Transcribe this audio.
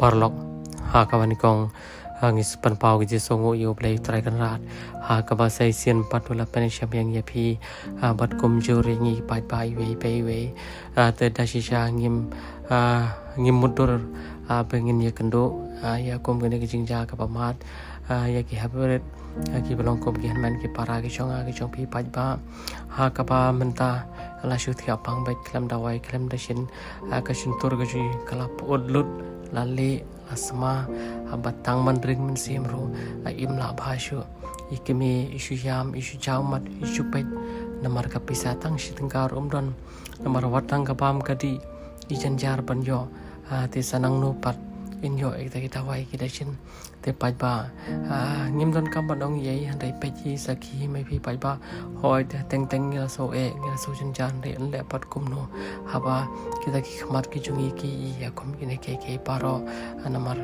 parlok kawan kong ngis panpau gi songo yo play try kan rat ka ba sai sian patula penisham yang yapi bat kum juri ngi pai pai we te dasisha ngim mudur bengin ya kendo ya kum gene gi jingja ka pamat ya ki habret ki belong kum gi man ki para gi chonga gi chong pi pai ba ka ba menta la shuh thia pang bai klam dawai klam dashin ka shintur gi kalap odlut lali asma batang mandring mynsiem ro im la bhashu ikimi isu yam isu jaumat isu pet namar ka pisa tang shitengkar don namar watang ka pam kadi ijanjar banyo te sanang no pat inyo ekta kita wai kita chin te pai ba ngim don kam badong ye handai peji sakhi mai phi pai ba hoi te teng ngila so jan jan le pat kum no haba kita ki khamat ki jungi ki ya kum ki ne ke paro anamar